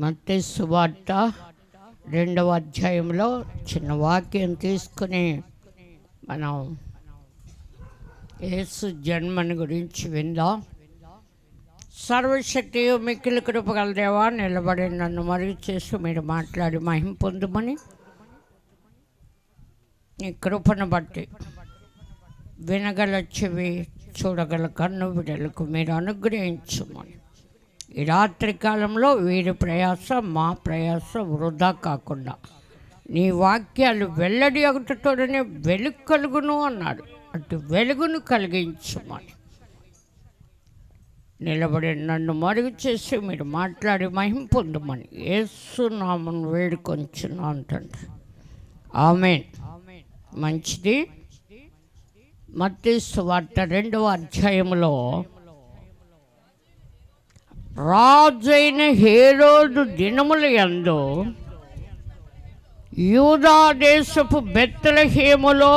మత్తయి సువార్త 2వ అధ్యాయంలో చిన్న వాక్యం తీసుకుని మనం యేసు జన్మని గురించి విందాం. సర్వశక్తి మిక్కిలి కృప గల దేవా, నిలబడి నన్ను మరుగు చేసి మీరు మాట్లాడి మహిమ పొందుమని నీ కృపను బట్టి వినగల చెవి, చూడగల కన్ను బిడ్డలకు మీరు అనుగ్రహించమని ఈ రాత్రి కాలంలో వీరి ప్రయాస మా ప్రయాస వృధా కాకుండా నీ వాక్యాలు వెల్లడి ఒకటితోనే వెలుగు కలుగును అన్నాడు. అటు వెలుగును కలిగించమని నిలబడి నన్ను మరుగు చేసి మీరు మాట్లాడి మహిమ పొందమని యేసు నామమున వేడుకొంచున్నాను తండ్రి. ఆమేన్. మంచిది. మత్తయి సువార్త 2వ అధ్యాయంలో రాజైన హేరోదు దినముల యందు యూదా దేశపు బెత్లెహేములో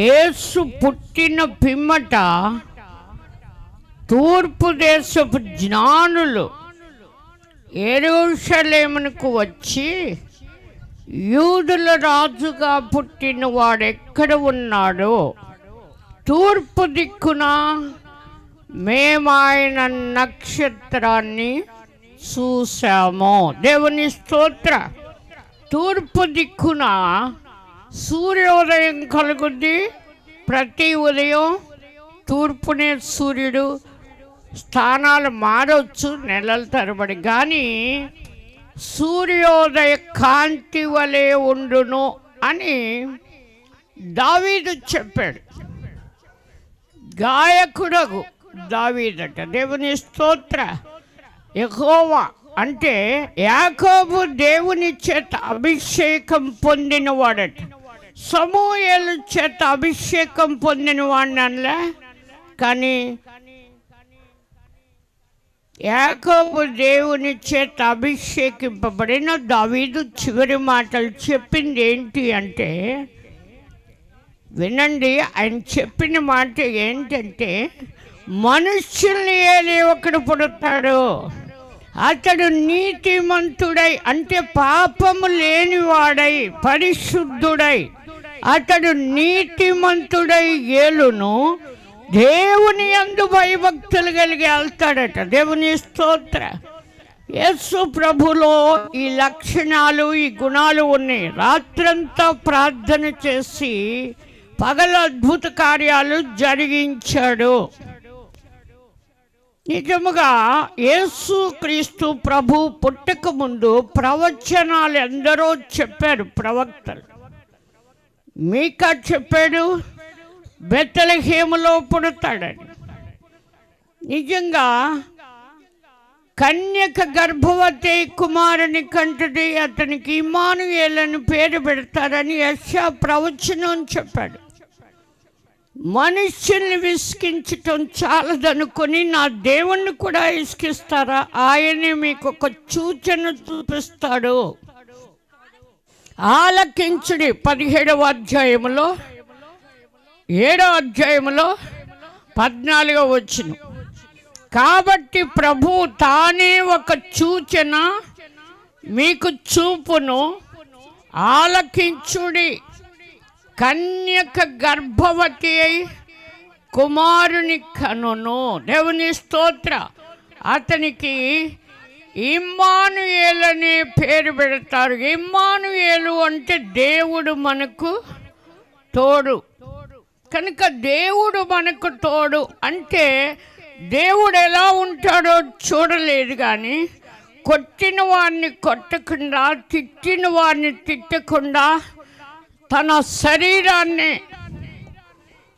యేసు పుట్టిన పిమ్మట తూర్పు దేశపు జ్ఞానులు యెరూషలేమునకు వచ్చి, యూదుల రాజుగా పుట్టిన వాడెక్కడ ఉన్నాడో తూర్పు దిక్కున మేము ఆయన నక్షత్రాన్ని చూసాము. దేవుని స్తోత్ర. తూర్పు దిక్కున సూర్యోదయం కలుగుద్ది. ప్రతి ఉదయం తూర్పునే సూర్యుడు స్థానాలు మారవచ్చు నెలల తరబడి, కానీ సూర్యోదయ కాంతి వలె ఉండును అని దావీదు చెప్పాడు. గాయకుడగు దావీదట. దేవుని స్తోత్ర. యెహోవా అంటే యాకోబు దేవుని చేత అభిషేకం పొందిన వాడట. సమూయేలు చేత అభిషేకం పొందిన వాడిని అనలే, కానీ యాకోబు దేవుని చేత అభిషేకింపబడిన దావీదు చివరి మాటలు చెప్పింది ఏంటి అంటే, వినండి. ఆయన చెప్పిన మాట ఏంటంటే, మనుష్యుల్ని ఏలి ఒకడు పుడతాడు, అతడు నీతిమంతుడై అంటే పాపము లేనివాడై పరిశుద్ధుడై అతడు నీతిమంతుడై ఏలును, దేవుని యందు భయభక్తులు కలిగి వెళ్తాడట. దేవుని స్తోత్ర. యేసు ప్రభులో ఈ లక్షణాలు, ఈ గుణాలు ఉన్నాయి. రాత్రంతా ప్రార్థన చేసి పగలు అద్భుత కార్యాలు జరిగించాడు. నిజముగా యేసు క్రీస్తు ప్రభు పుట్టక ముందు ప్రవచనాలు ఎందరో చెప్పారు ప్రవక్తలు. మీకా చెప్పాడు బెత్లెహేములో పుడతాడని. నిజంగా కన్యక గర్భవతి కుమారుని కంటది, అతనికి ఇమ్మానుయేలని పేరు పెడతారని యెషయా ప్రవచనం చెప్పాడు. మనుష్యుల్ని విసిగించటం చాలదనుకొని నా దేవుణ్ణి కూడా విసిగిస్తారా? ఆయనే మీకు ఒక సూచన చూపిస్తాడు. ఆలకించుడి. 17వ అధ్యాయములో 7వ అధ్యాయములో 14వ వచనం. కాబట్టి ప్రభు తానే ఒక సూచన మీకు చూపును, ఆలకించుడి. కన్యక గర్భవతి అయి కుమారుని కనును. దేవుని స్తోత్ర. అతనికి ఇమ్మానుయేలు అనే పేరు పెడతారు. ఇమ్మానుయేలు అంటే దేవుడు మనకు తోడు. కనుక దేవుడు మనకు తోడు అంటే దేవుడు ఎలా ఉంటాడో చూడలేదు, కానీ కొట్టిన వాడిని కొట్టకుండా, తిట్టిన వాడిని తిట్టకుండా తన శరీరాన్ని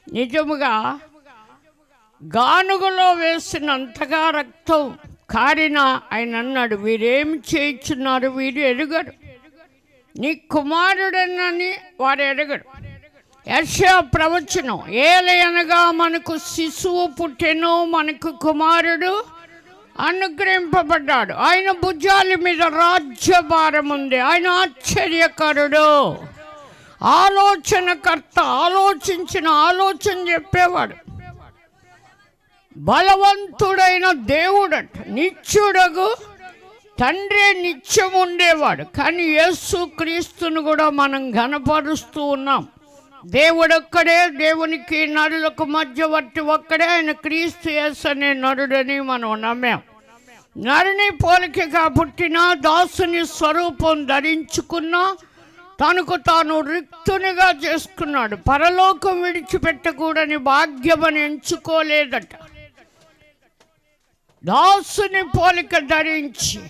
నిజముగా గానుగలో వేసినంతగా రక్తం కారిన ఆయన అన్నాడు, వీరేమి చేయించున్నారు, వీరు ఎరుగరు, నీ కుమారుడనని వారు ఎరుగరు. యెషయా ప్రవచనం, ఏలయనగా మనకు శిశువు పుట్టెను, మనకు కుమారుడు అనుగ్రహింపబడ్డాడు, ఆయన భుజాల మీద రాజ్యభారం ఉంది, ఆయన ఆశ్చర్యకరుడు, ఆలోచనకర్త, ఆలోచించిన ఆలోచన చెప్పేవాడు, బలవంతుడైన దేవుడట, నిత్యుడగు తండ్రి నిత్యం ఉండేవాడు. కానీ యేసు క్రీస్తును కూడా మనం ఘనపరుస్తూ ఉన్నాం. దేవుడొక్కడే, దేవునికి నరులకు మధ్యవర్తి ఒక్కడే, ఆయన క్రీస్తు యేసు అనే నరుడని మనం నమ్మాం. నరుని పోలికగా పుట్టిన, దాసుని స్వరూపం ధరించుకున్న, తనకు తాను రిక్తునిగా చేసుకున్నాడు. పరలోకం విడిచిపెట్టకూడని భాగ్యమని ఎంచుకోలేదట. దాసుని పోలిక ధరించి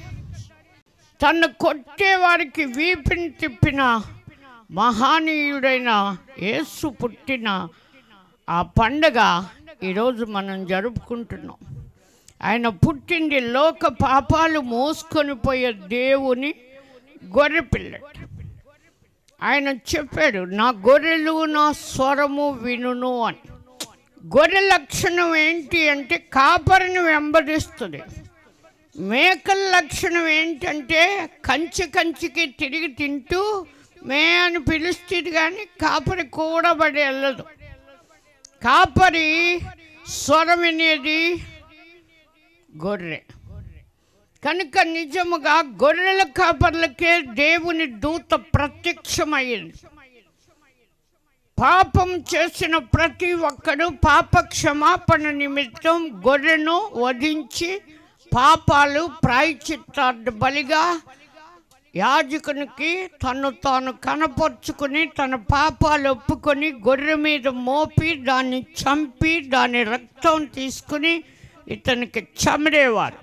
తను కొట్టే వారికి వీపిని తిప్పిన మహానీయుడైన యేసు పుట్టిన ఆ పండగ ఈరోజు మనం జరుపుకుంటున్నాం. ఆయన పుట్టింది లోక పాపాలు మోసుకొని పోయే దేవుని గొర్రెపిల్లట. ఆయన చెప్పాడు, నా గొర్రెలు నా స్వరము వినును అని. గొర్రె లక్షణం ఏంటి అంటే కాపరిని వెంబడిస్తుంది. మేకల లక్షణం ఏంటంటే కంచికి తిరిగి తింటూ మే అని పిలుస్తుంది, కానీ కాపరి కూడబడి వెళ్ళదు. కాపరి స్వరం వినేది గొర్రె. కనుక నిజముగా గొర్రెల కాపర్లకే దేవుని దూత ప్రత్యక్షమయ్యింది. పాపం చేసిన ప్రతి ఒక్కడు పాప క్షమాపణ నిమిత్తం గొర్రెను వధించి పాపాలు ప్రాయశ్చిత్తార్థ బలిగా యాజకునికి తను తాను కనపరుచుకుని తన పాపాలు ఒప్పుకొని గొర్రె మీద మోపి దాన్ని చంపి దాని రక్తం తీసుకుని ఇతనికి చమరేవారు.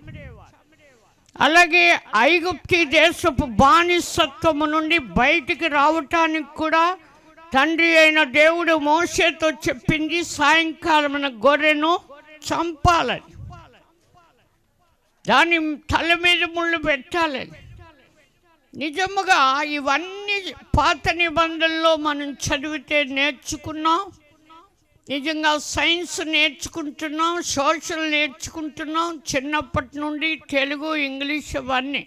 అలాగే ఐగుప్తి దేశపు బానిసత్వము నుండి బయటికి రావటానికి కూడా తండ్రి అయిన దేవుడు మోషేతో చెప్పింది, సాయంకాలమున గొర్రెను చంపాలని, దాని తల మీద ముళ్ళు పెట్టాలని. నిజముగా ఇవన్నీ పాత నిబంధనలో మనం చదివితే నేర్చుకున్నాం. నిజంగా సైన్స్ నేర్చుకుంటున్నాం, సోషల్ నేర్చుకుంటున్నాం. చిన్నప్పటి నుండి తెలుగు, ఇంగ్లీష్ అవన్నీ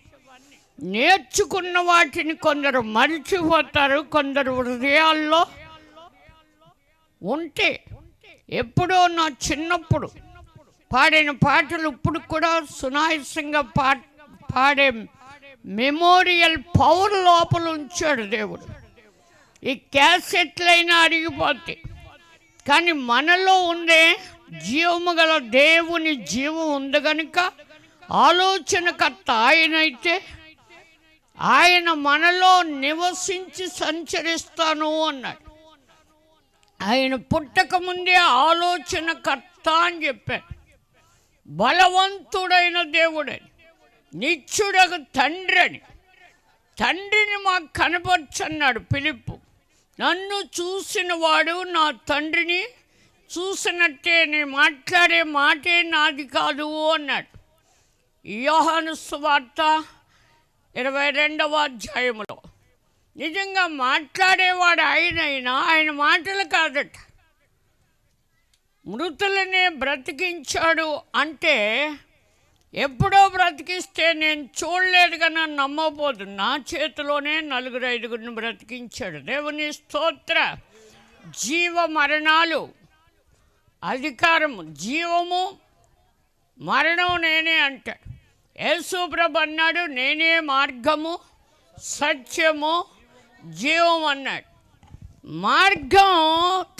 నేర్చుకున్న వాటిని కొందరు మరిచిపోతారు, కొందరు హృదయాల్లో ఉంటే. ఎప్పుడో నా చిన్నప్పుడు పాడిన పాటలు ఇప్పుడు కూడా సునాయాసంగా పాడే మెమోరియల్ పవర్ లోపల ఉంచాడు దేవుడు. ఈ క్యాసెట్లైనా అరిగిపోతాయి, కానీ మనలో ఉండే జీవము గల దేవుని జీవం ఉంది కనుక ఆలోచనకర్త ఆయనైతే ఆయన మనలో నివసించి సంచరిస్తాను అన్నాడు. ఆయన పుట్టక ముందే ఆలోచనకర్త అని చెప్పాడు. బలవంతుడైన దేవుడని, నిత్యుడకు తండ్రి అని, తండ్రిని మాకు కనపరచన్నాడు ఫిలిప్పు. నన్ను చూసిన వాడు నా తండ్రిని చూసినట్టే, నేను మాట్లాడే మాటే నాది కాదు అన్నాడు. యోహాను సువార్త 22వ అధ్యాయములో నిజంగా మాట్లాడేవాడు ఆయనైనా ఆయన మాటలు కాదట. మృతులనే బ్రతికించాడు అంటే ఎప్పుడో బ్రతికిస్తే నేను చూడలేదు కానీ నమ్మబోదు. నా చేతిలోనే 4-5 బ్రతికించాడు. దేవుని స్తోత్ర. జీవ మరణాలు అధికారము, జీవము మరణం నేనే అంటాడు. యేసు ప్రభు అన్నాడు, నేనే మార్గము సత్యము జీవం అన్నాడు. మార్గం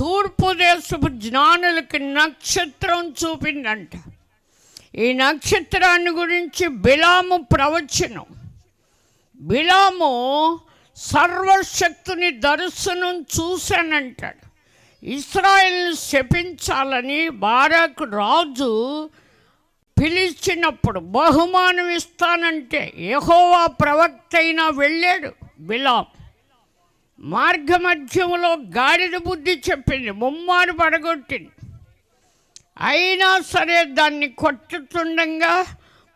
తూర్పు దేశపు జ్ఞానులకి నక్షత్రం చూపిందంట. ఈ నక్షత్రాన్ని గురించి బిలాము ప్రవచనం. బిలాము సర్వశక్తుని దర్శనం చూశానంటాడు. ఇశ్రాయేలును శపించాలని బారాకు రాజు పిలిచినప్పుడు బహుమానం ఇస్తానంటే యెహోవా ప్రవక్త అయినా వెళ్ళాడు బిలాం. మార్గమధ్యంలో గాడిద బుద్ధి చెప్పింది, ముమ్మారు పడగొట్టింది. అయినా సరే దాన్ని కొట్టుతుండగా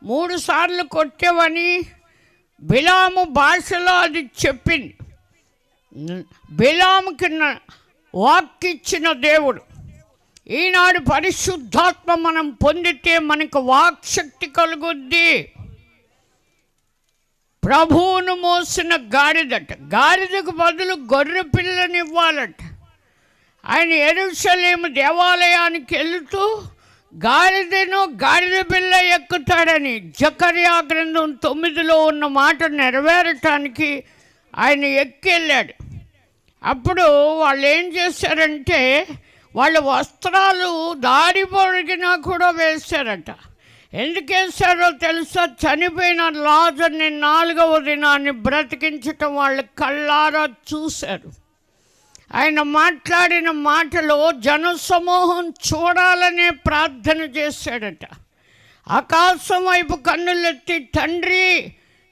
3 సార్లు కొట్టేవని బిలాము భాషలో అది చెప్పింది. బిలాముకి వాక్కిచ్చిన దేవుడు. ఈనాడు పరిశుద్ధాత్మ మనం పొందితే మనకు వాక్శక్తి కలుగుద్ది. ప్రభువును మోసిన గాడిదట, గాడిదకు బదులు గొర్రె పిల్లనివ్వాలట. ఆయన యెరూషలేము దేవాలయానికి వెళుతూ గాడిద పిల్ల ఎక్కుతాడని జకర్యా గ్రంథం 9లో ఉన్న మాట నెరవేరటానికి ఆయన ఎక్కెళ్ళాడు. అప్పుడు వాళ్ళు ఏం చేశారంటే వాళ్ళ వస్త్రాలు దారి పొడిగినా కూడా వేశారట. ఎందుకు వేశారో తెలుసా? చనిపోయిన లాజర్ని 4వ దినాన్ని బ్రతికించటం వాళ్ళు కళ్ళారా చూశారు. ఆయన మాట్లాడిన మాటలో జనసమూహం చూడాలనే ప్రార్థన చేశాడట. ఆకాశం వైపు కన్నులెత్తి, తండ్రి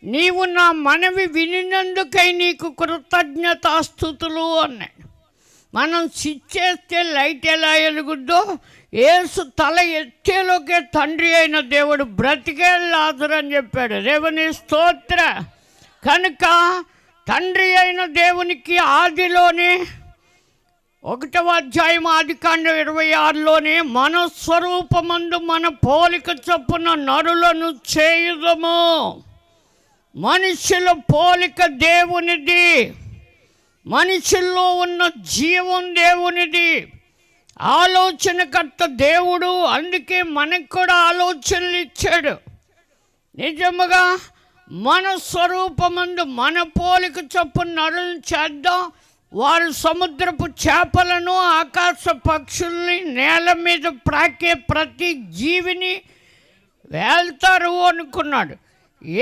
నీవు నా మనవి వినినందుకై నీకు కృతజ్ఞతాస్తుతులు అన్నాడు. మనం స్విచ్చేస్తే లైట్ ఎలా వెలుగుద్దో, యేసు తల ఎత్తేలోకే తండ్రి అయిన దేవుడు బ్రతికే లాజరు అని చెప్పాడు. దేవుని స్తోత్ర. కనుక తండ్రి అయిన దేవునికి ఆదిలోనే 1వ అధ్యాయం ఆదికాండం 26లోనే మన స్వరూపమందు మన పోలిక చొప్పున నరులను చేయుదము. మనుషుల పోలిక దేవునిది, మనుషుల్లో ఉన్న జీవం దేవునిది, ఆలోచనకర్త దేవుడు. అందుకే మనకు కూడా ఆలోచనలు ఇచ్చాడు. నిజముగా మన స్వరూపమందు మన పోలిక చొప్పున నరులను చేద్దాం. వారు సముద్రపు చేపలను, ఆకాశ పక్షుల్ని, నేల మీద ప్రాకే ప్రతి జీవిని వేల్తారు అనుకున్నాడు.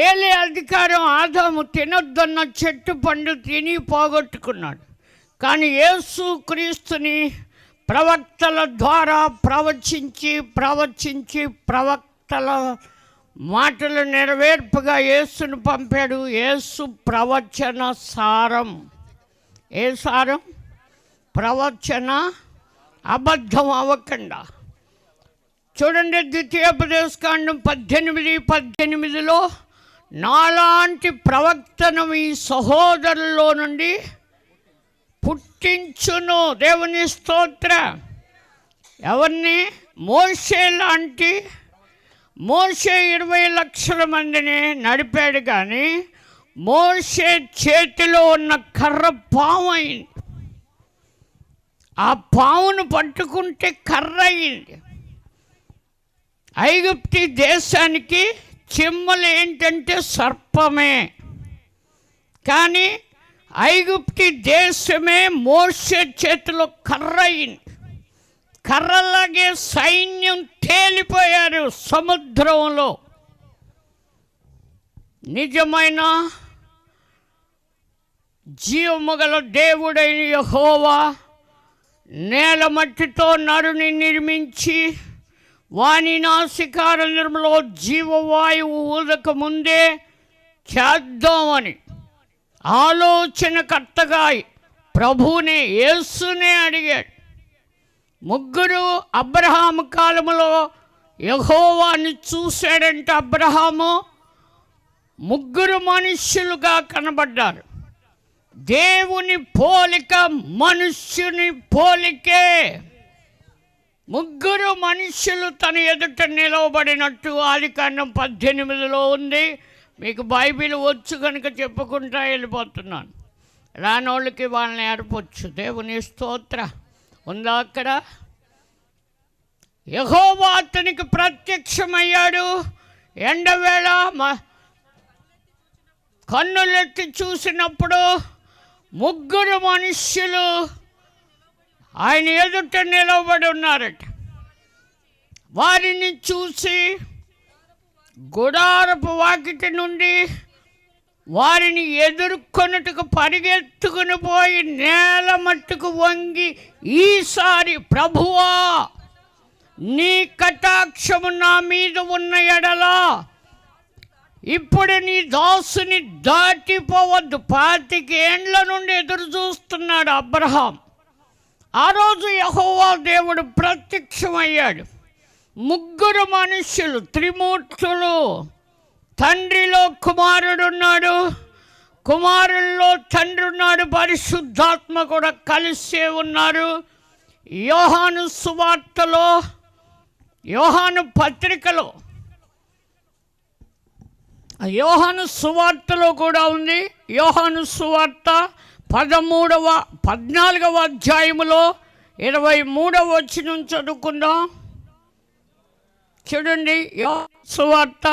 ఏలే అధికారం ఆదాము తినొద్దన్న చెట్టు పండు తిని పోగొట్టుకున్నాడు. కానీ యేసు క్రీస్తుని ప్రవక్తల ద్వారా ప్రవచించి ప్రవక్తల మాటలు నెరవేర్పుగా యేసును పంపాడు. యేసు ప్రవచన సారం. ఏ సారం? ప్రవచన, అబద్ధం అవ్వకుండా. చూడండి, ద్వితీయోపదేశకాండం 18:18లో నాలాంటి ప్రవక్తను ఈ సహోదరుల్లో నుండి పుట్టించును. దేవుని స్తోత్ర. ఎవరిని? మోషే లాంటి. మోషే 20 లక్షల మందిని నడిపాడు, కానీ మోషే చేతిలో ఉన్న కర్ర పాము అయింది. ఆ పామును పట్టుకుంటే కర్ర అయింది. ఐగుప్తి దేశానికి చిమ్మలు ఏంటంటే సర్పమే, కానీ ఐగుప్తి దేశమే మోషే చేతిలో కర్ర అయింది. కర్రలాగే సైన్యం తేలిపోయారు సముద్రంలో. నిజమైన జీవముగల దేవుడైన యెహోవా నేల మట్టితో నరుని నిర్మించి వాని నాసికారంధ్రంలో జీవవాయువు ఊదక ముందే చేద్దామని ఆలోచనకర్తగా ప్రభువుని యేసునే అడిగాడు. ముగ్గురు అబ్రహాము కాలంలో యెహోవాని చూశాడంటే అబ్రహాము ముగ్గురు మనుష్యులుగా కనబడ్డారు. దేవుని పోలిక మనుష్యుని పోలికే. ముగ్గురు మనుష్యులు తన ఎదుట నిలవబడినట్టు ఆదికాండం 18లో ఉంది. మీకు బైబిల్ వచ్చు కనుక చెప్పుకుంటా వెళ్ళిపోతున్నాను. రానోళ్ళకి వాళ్ళని ఏర్పొచ్చు. దేవుని స్తోత్ర. ఉందా అక్కడ? యెహోవా అతనికి ప్రత్యక్షమయ్యాడు. ఎండవేళ కన్నులెత్తి చూసినప్పుడు ముగ్గురు మనుష్యులు ఆయన ఎదుట నిలబడి ఉన్నారట. వారిని చూసి గుడారపు వాకిటి నుండి వారిని ఎదుర్కొన్నట్టుకు పరిగెత్తుకుని పోయి నేల మట్టుకు వంగి, ఈసారి ప్రభువా నీ కటాక్షము నా మీద ఉన్న ఎడలా ఇప్పుడు నీ దాసుని దాటిపోవద్దు. 25 ఏండ్ల నుండి ఎదురు చూస్తున్నాడు అబ్రహాం. ఆ రోజు యెహోవా దేవుడు ప్రత్యక్షమయ్యాడు. ముగ్గురు మనుష్యులు, త్రిమూర్తులు. తండ్రిలో కుమారుడున్నాడు, కుమారుల్లో తండ్రి ఉన్నాడు, పరిశుద్ధాత్మ కూడా కలిసే ఉన్నారు. యోహాను సువార్తలో, యోహాను పత్రికలో, యోహాను సువార్తలో కూడా ఉంది. యోహాను సువార్త 14వ అధ్యాయములో 23వ వచనం చదువుకుందాం. చూడండి యోహాను సువార్త,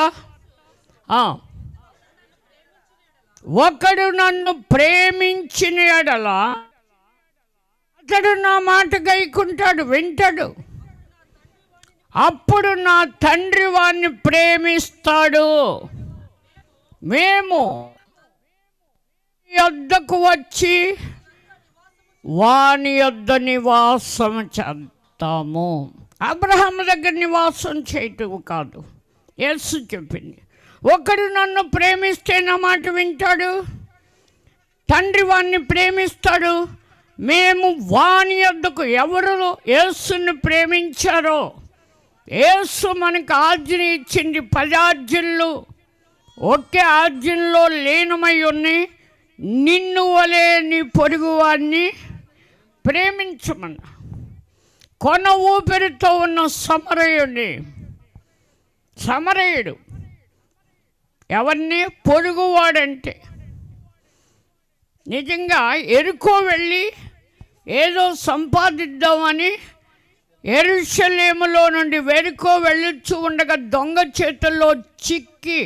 ఒకడు నన్ను ప్రేమించిన యెడల అతడు నా మాట గైకుంటాడు, వింటాడు. అప్పుడు నా తండ్రి వాణ్ణి ప్రేమిస్తాడు. మేము యొద్దకు వచ్చి వాని యొద్ద నివాసం చేద్దాము. అబ్రహాము దగ్గర నివాసం చేయటం కాదు, యేసు చెప్పింది. ఒకడు నన్ను ప్రేమిస్తే నా మాట వింటాడు, తండ్రి వాణ్ణి ప్రేమిస్తాడు. మేము వాని యొద్దకు, ఎవరు యేసుని ప్రేమించారో, యేసు మనకు ఆజ్ఞ ఇచ్చింది. 10 ఆజ్ఞలు ఒకే ఆజ్ఞలో లీనమై ఉన్నాయి. నిన్ను వలె నీ పొరుగు వాడిని ప్రేమించమన్న. కొన ఊపిరితో ఉన్న సమరయుడు ఎవరిని? పొరుగువాడంటే. నిజంగా ఎరుకో వెళ్ళి ఏదో సంపాదిద్దామని యెరూషలేములో నుండి వెరుకో వెళ్ళొచ్చు ఉండగా దొంగ చేతుల్లో చిక్కి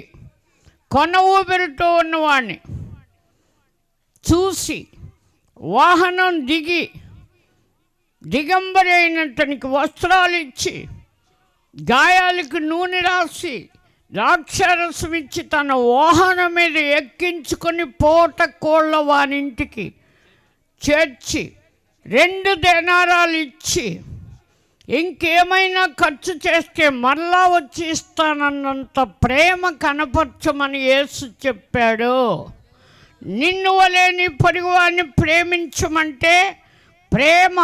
కొన ఊపిరితో ఉన్నవాడిని చూసి వాహనం దిగి దిగంబరి అయిన తనకి వస్త్రాలు ఇచ్చి గాయాలకు నూనె రాసి ద్రాక్షారసం ఇచ్చి తన వాహనం మీద ఎక్కించుకొని పోట కోళ్ళ వానింటికి చేర్చి 2 దేనారాలు ఇచ్చి ఇంకేమైనా ఖర్చు చేస్తే మరలా వచ్చి ఇస్తానన్నంత ప్రేమ కనపరచమని యేసు చెప్పాడు. నిన్ను వలె నీ పొరుగువాడిని ప్రేమించమంటే ప్రేమ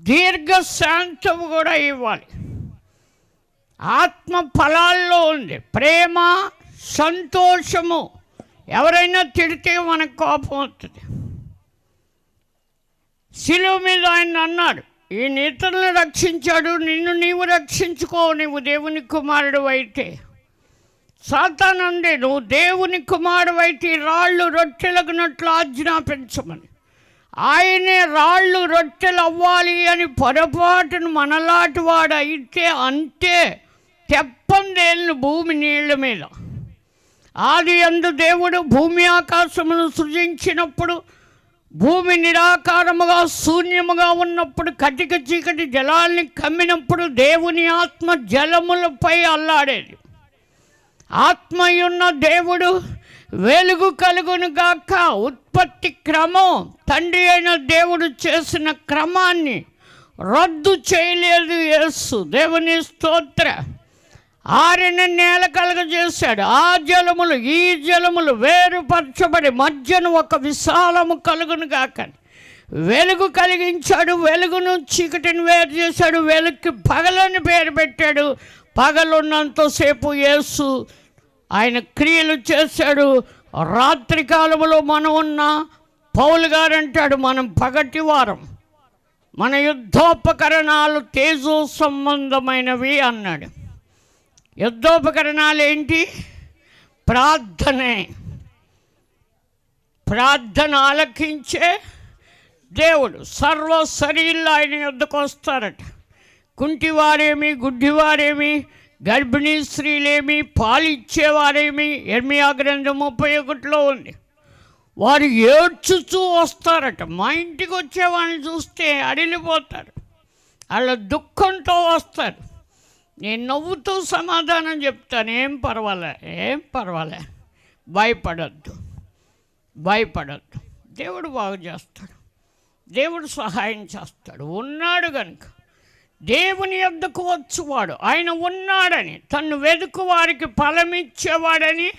దీర్ఘశాంతం కూడా ఇవ్వాలి. ఆత్మ ఫలాల్లో ఉంది ప్రేమ, సంతోషము. ఎవరైనా తిడితే మనకు కోపం వస్తుంది. శిలువ మీద ఆయన అన్నాడు, ఈయన ఇతరులను రక్షించాడు, నిన్ను నీవు రక్షించుకో, నీవు దేవుని కుమారుడు అయితే. సాతానందే, నువ్వు దేవుని కుమారుడు అయితే రాళ్ళు రొట్టెలకున్నట్లు ఆజ్ఞాపించమని. ఆయనే రాళ్ళు రొట్టెలు అవ్వాలి అని పొరపాటును మనలాంటి వాడు అయితే అంతే తెప్పందేళ్ళు భూమి నీళ్ళ మీద. ఆది యందు దేవుడు భూమి ఆకాశమును సృజించినప్పుడు భూమి నిరాకారముగా శూన్యముగా ఉన్నప్పుడు కటిక చీకటి జలాల్ని కమ్మినప్పుడు దేవుని ఆత్మ జలములపై అల్లాడేది. ఆత్మయున్న దేవుడు వెలుగు కలుగును గాక ఉత్పత్తి క్రమం తండ్రి అయిన దేవుడు చేసిన క్రమాన్ని రద్దు చేయలేదు యేసు. దేవుని స్తోత్ర. ఆరిన నేల కలుగజేశాడు. ఆ జలములు ఈ జలములు వేరుపరచబడి మధ్యన ఒక విశాలము కలుగును గాక వెలుగు కలిగించాడు. వెలుగును చీకటిని వేరు చేశాడు. వెలుగుకి పగలని పేరు పెట్టాడు. పగలున్నంతసేపు యేసు ఆయన క్రియలు చేశాడు. రాత్రి కాలంలో మనం ఉన్న పౌలు గారు అంటాడు, మనం పగటి వారం, మన యుద్ధోపకరణాలు తేజో సంబంధమైనవి అన్నాడు. యుద్ధోపకరణాలు ఏంటి? ప్రార్థనే. ప్రార్థన ఆలకించే దేవుడు సర్వ శరీరాలు ఆయన యుద్ధకు వస్తారట. కుంటివారేమి, గుడ్డివారేమి, గర్భిణీ స్త్రీలేమి, పాలిచ్చేవారేమి, యెర్మీయా గ్రంథం 31లో ఉంది. వారు ఏడ్చుతూ వస్తారట. మా ఇంటికి వచ్చేవాడిని చూస్తే అడిలిపోతారు. వాళ్ళ దుఃఖంతో వస్తారు. నేను నవ్వుతూ సమాధానం చెప్తాను, ఏం పర్వాలే, భయపడద్దు. దేవుడు బాగు చేస్తాడు, దేవుడు సహాయం చేస్తాడు. ఉన్నాడు కనుక దేవుని యొద్దకు వచ్చువాడు, ఆయన ఉన్నాడని, తను వెదుకు వారికి ఫలమిచ్చేవాడని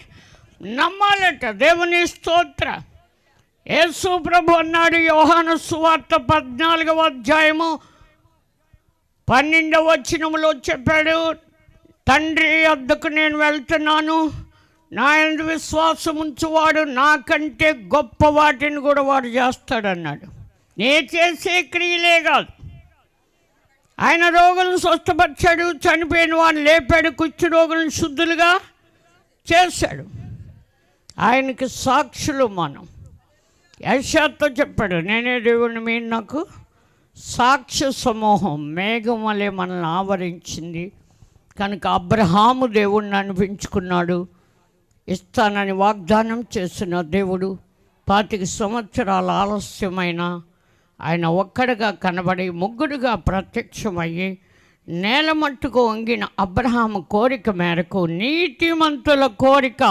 నమ్మాలట. దేవుని స్తోత్ర. యేసు ప్రభు అన్నాడు యోహాను సువార్త 14వ అధ్యాయము 12వ వచనములో చెప్పాడు, తండ్రి యొద్దకు నేను వెళ్తున్నాను, నా యందు విశ్వాసం ఉంచువాడు నాకంటే గొప్ప వాటిని కూడా వాడు చేస్తాడన్నాడు. నేను చేసే క్రియలే కాదు, ఆయన రోగులను స్వస్థపరిచాడు, చనిపోయిన వాడిని లేపాడు, కుష్టు రోగులను శుద్ధులుగా చేశాడు. ఆయనకి సాక్షులు మనం. యెషయాతో చెప్పాడు, నేనే దేవుని మీరు నాకు సాక్ష్య సమూహం మేఘం వలె మనల్ని ఆవరించింది కనుక అబ్రహాము దేవుణ్ణి అనిపించుకున్నాడు. ఇస్తానని వాగ్దానం చేసిన దేవుడు 25 సంవత్సరాల ఆలస్యమైన ఆయన ఒక్కడిగా కనబడి ముగ్గురుగా ప్రత్యక్షమయ్యి నేల మట్టుకు వంగిన అబ్రహాము కోరిక మేరకు నీతిమంతుల కోరిక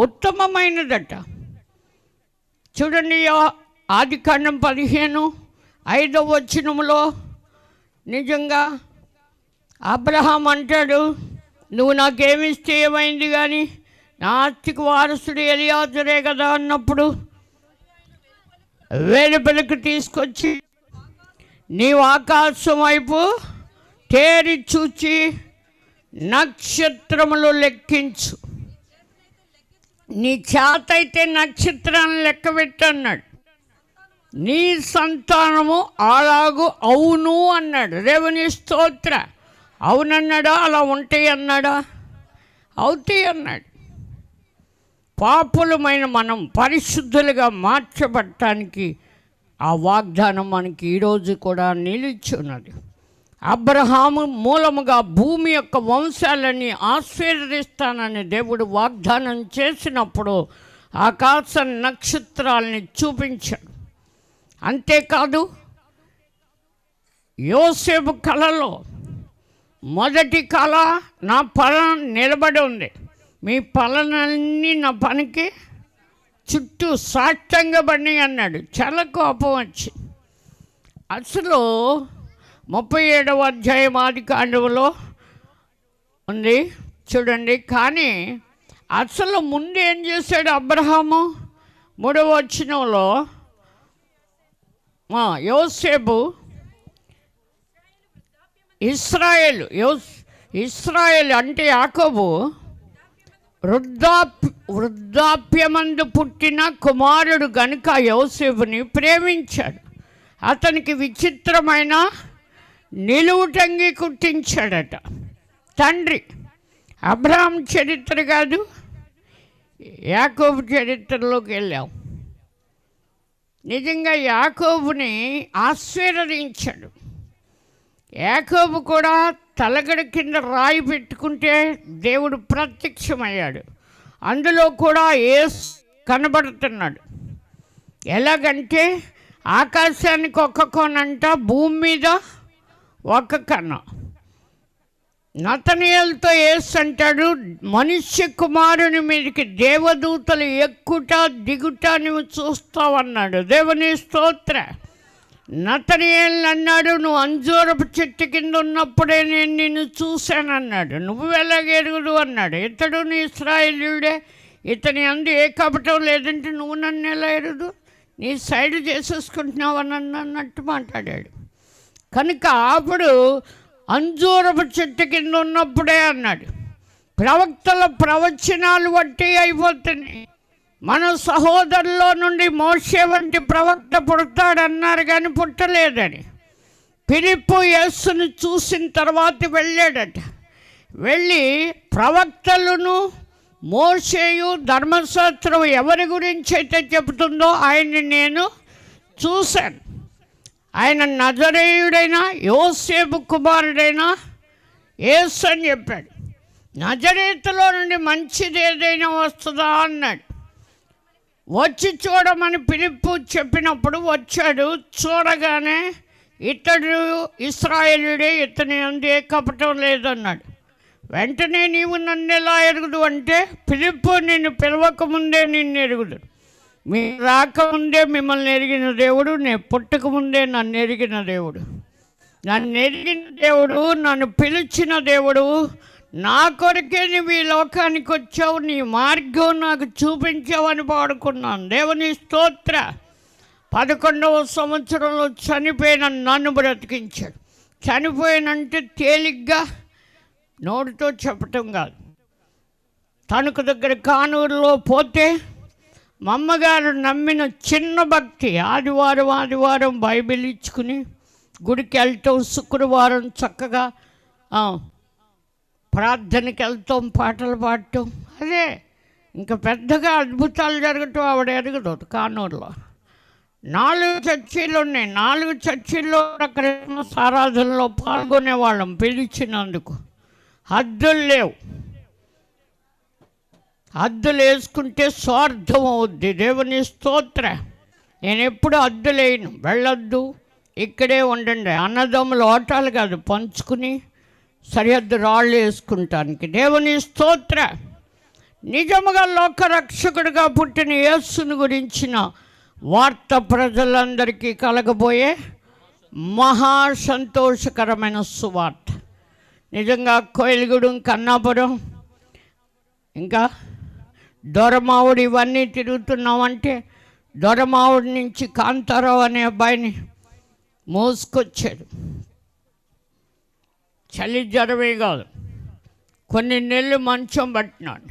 ఉత్తమమైనదట. చూడండి, ఆదికాండం 15:5 వచనంలో నిజంగా అబ్రహాం అంటాడు, నువ్వు నాకేమిస్తే ఏమైంది కానీ నా ఆస్తికి వారసుడు ఎలియాజరే కదా అన్నప్పుడు వెలుపలకు తీసుకొచ్చి నీవు ఆకాశం వైపు తేరి చూచి నక్షత్రములు లెక్కించు, నీ చేతైతే నక్షత్రాన్ని లెక్క పెట్టన్నాడు. నీ సంతానము అలాగూ అవును అన్నాడు. దేవుని స్తోత్ర. అవునన్నాడా? అలా ఉంటాయి అన్నాడా? అవుతాయి అన్నాడు. పాపులమైన మనం పరిశుద్ధులుగా మార్చబడటానికి ఆ వాగ్దానం మనకి ఈరోజు కూడా నిలిచి ఉన్నది. అబ్రహాము మూలముగా భూమి యొక్క వంశాలని ఆశీర్వదిస్తానని దేవుడు వాగ్దానం చేసినప్పుడు ఆకాశ నక్షత్రాలని చూపించాడు. అంతేకాదు, యోసేపు కళలో మొదటి కళ నా పొలం నిలబడి ఉంది, మీ పొలనన్నీ నా పనికి చుట్టూ సాష్టంగా పడి అన్నాడు. చాలా కోపం వచ్చి అసలు 37వ అధ్యాయం ఆదికాండంలో ఉంది చూడండి. కానీ అసలు ముందు ఏం చేశాడు అబ్రహాము? 3వ వచనంలో యోసేపు ఇశ్రాయేలు అంటే యాకోబు వృద్ధాప్యమందు పుట్టిన కుమారుడు గనుక యోసేపుని ప్రేమించాడు. అతనికి విచిత్రమైన నిలువుటంగి కుట్టించాడట తండ్రి. అబ్రహాం చరిత్ర కాదు, యాకోబు చరిత్రలోకి వెళ్ళాం. నిజంగా యాకోబుని ఆశీర్వదించాడు. యాకోబు కూడా తలగడ కింద రాయి పెట్టుకుంటే దేవుడు ప్రత్యక్షమయ్యాడు. అందులో కూడా యేసు కనబడుతున్నాడు. ఎలాగంటే ఆకాశానికి ఒక కొనంట, భూమి మీద ఒక కన్న. నతనయేలుతో యేసు అంటాడు, మనుష్య కుమారుని మీదకి దేవదూతలు ఎక్కుట దిగుట నువ్వు చూస్తావన్నాడు. దేవుని స్తోత్ర. నతనయేలు అన్నాడు, నువ్వు అంజూరపు చెట్టు కింద ఉన్నప్పుడే నేను నిన్ను చూశానన్నాడు. నువ్వు ఎలాగెరుగుదు అన్నాడు. ఇతడు నీ ఇశ్రాయేలీయుడే, ఇతని అందు ఏ కపటం లేదంటే నువ్వు నన్ను ఎలా ఎరుదు, నీ సైడ్ చేసేసుకుంటున్నావు అన్నట్టు మాట్లాడాడు. కనుక అప్పుడు అంజూరపు చెట్టు కింద ఉన్నప్పుడే అన్నాడు. ప్రవక్తల ప్రవచనాలు బట్టి అయిపోతున్నాయి. మన సహోదరులో నుండి మోషే వంటి ప్రవక్త పుడతాడన్నారు కానీ పుట్టలేదని. ఫిలిప్పు యేసును చూసిన తర్వాత వెళ్ళాడట. వెళ్ళి ప్రవక్తలను మోషేయు ధర్మశాస్త్రం ఎవరి గురించి అయితే చెబుతుందో ఆయన్ని నేను చూశాను. ఆయన నజరేయుడైన యోసేపు కుమారుడైన యేసు అని చెప్పాడు. నజరేతులో నుండి మంచిది ఏదైనా వస్తుందా అన్నాడు. వచ్చి చూడమని ఫిలిప్పు చెప్పినప్పుడు వచ్చాడు. చూడగానే ఇతడు ఇశ్రాయేలుడే, ఇతని అందు ఏ కపటం లేదన్నాడు. వెంటనే నీవు నన్ను ఎలా ఎరుగుదు అంటే, ఫిలిప్పు నిన్ను పిలవకముందే నిన్ను ఎరుగుదు, మీరు రాకముందే మిమ్మల్ని ఎరిగిన దేవుడు, నేను పుట్టకముందే నన్ను ఎరిగిన దేవుడు. నన్ను ఎరిగిన దేవుడు, నన్ను పిలిచిన దేవుడు, నా కొరకే నువ్వు ఈ లోకానికి వచ్చావు, నీ మార్గం నాకు చూపించావని పాడుకున్నాను. దేవుని స్తోత్ర. 11వ సంవత్సరంలో చనిపోయిన నన్ను బ్రతికించాడు. చనిపోయినంటే తేలిగ్గా నోటితో చెప్పటం కాదు. తణుకు దగ్గర కానూరులో పోతే మా అమ్మగారు నమ్మిన చిన్న భక్తి, ఆదివారం బైబిల్ ఇచ్చుకుని గుడికి వెళ్తాం, శుక్రవారం చక్కగా ప్రార్థనకి వెళ్తాం, పాటలు పాడటం, అదే ఇంకా పెద్దగా అద్భుతాలు జరగటం ఆవిడ ఎరగదు కానూరులో. 4 చర్చీలు ఉన్నాయి. 4 చర్చీల్లో క్రిస్మస్ ఆరాధనలో పాల్గొనే వాళ్ళం పిలిచినందుకు. హద్దులు లేవు. హద్దులు వేసుకుంటే స్వార్థం అవుద్ది. దేవుని స్తోత్ర. నేను ఎప్పుడు హద్దులేయను. వెళ్ళొద్దు, ఇక్కడే ఉండండి. అన్నదమ్ములు ఓటాలు కాదు, పంచుకుని సరిహద్దు రాళ్ళు వేసుకుంటానికి. దేవుని స్తోత్ర. నిజముగా లోకరక్షకుడిగా పుట్టిన యేసుని గురించిన వార్త ప్రజలందరికీ కలగబోయే మహా సంతోషకరమైన సువార్త. నిజంగా కోయిలగూడెం, కన్నాపురం, ఇంకా దొరమావుడు ఇవన్నీ తిరుగుతున్నామంటే దొరమావుడి నుంచి కాంతారావు అనే అబ్బాయిని మోసుకొచ్చాడు. చలి జ్వరమే కాదు, కొన్ని నెలలు మంచం పట్టినాడు.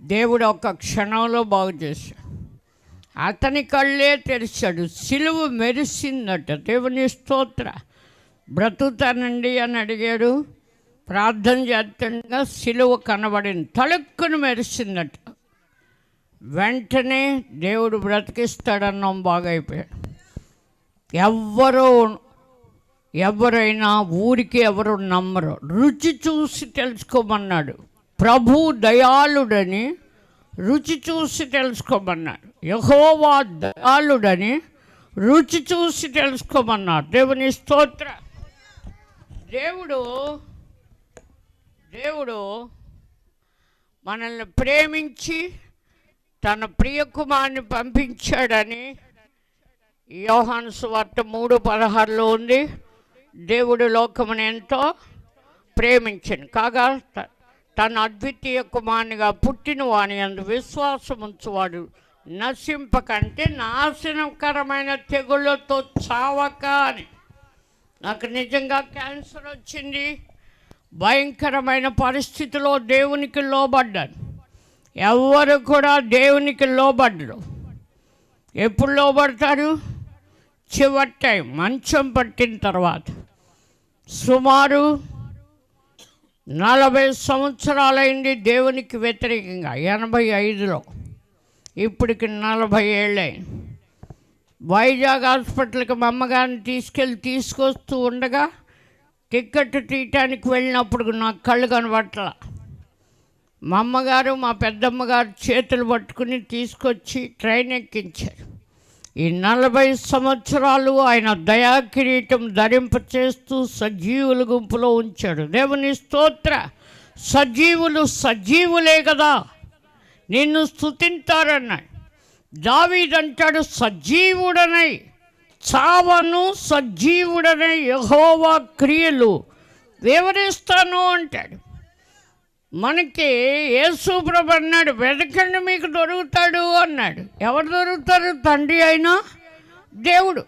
దేవుడు ఒక క్షణంలో బాగు చేశాడు. అతని కళ్ళే తెరిచాడు. సిలువ మెరిసిందట. దేవుని స్తోత్ర. బ్రతుకుతానండి అని అడిగాడు. ప్రార్థన చేస్తుండగా సిలువ కనబడింది. తళుక్కును మెరిసిందట. వెంటనే దేవుడు బ్రతికిస్తాడన్నాం బాగైపోయాడు. ఎవరైనా ఊరికి ఎవరు నమ్మరు. రుచి చూసి తెలుసుకోమన్నాడు. ప్రభు దయాళుడని రుచి చూసి తెలుసుకోమన్నాడు. యెహోవా దయాళుడని రుచి చూసి తెలుసుకోమన్నాడు. దేవుని స్తోత్ర. దేవుడు మనల్ని ప్రేమించి తన ప్రియకుమారుని పంపించాడని యోహాను సువార్త 3:16 ఉంది. దేవుడు లోకమును ఎంతో ప్రేమించను కాగా తన అద్వితీయ కుమారునిగా పుట్టిన వాని యందు విశ్వాసముంచువాడు నశింపకంటే నాశనకరమైన తెగుళ్ళతో చావక అని. నాకు నిజంగా క్యాన్సర్ వచ్చింది. భయంకరమైన పరిస్థితిలో దేవునికి లోబడ్డాను. ఎవరు కూడా దేవునికి లోబడ్డరు. ఎప్పుడు లోబడతారు? చివరి టైం, మంచం పట్టిన తర్వాత. సుమారు 40 సంవత్సరాలైంది దేవునికి వ్యతిరేకంగా. 85లో, ఇప్పటికి 40 ఏళ్ళైంది. వైజాగ్ హాస్పిటల్కి మా అమ్మగారిని తీసుకొస్తూ ఉండగా టికెట్ తీయటానికి వెళ్ళినప్పుడు నాకు కళ్ళు కనబట్ల. మా అమ్మగారు మా పెద్దమ్మగారు చేతులు పట్టుకుని తీసుకొచ్చి ట్రైన్ ఎక్కించారు. ఈ 40 సంవత్సరాలు ఆయన దయాకిరీటం ధరింపచేస్తూ సజీవుల గుంపులో ఉంచాడు. దేవుని స్తోత్ర. సజీవులే కదా నిన్ను స్తుతింతారన్నాడు. దావీదంటాడు, సజీవుడనై చావను, సజీవుడనై యెహోవా క్రియలు వివరిస్తాను అంటాడు. మనకి యేసు ప్రభు అన్నాడు, వెతకండి మీకు దొరుకుతాడు అన్నాడు. ఎవరు దొరుకుతారు? తండ్రి అయినా దేవుడు.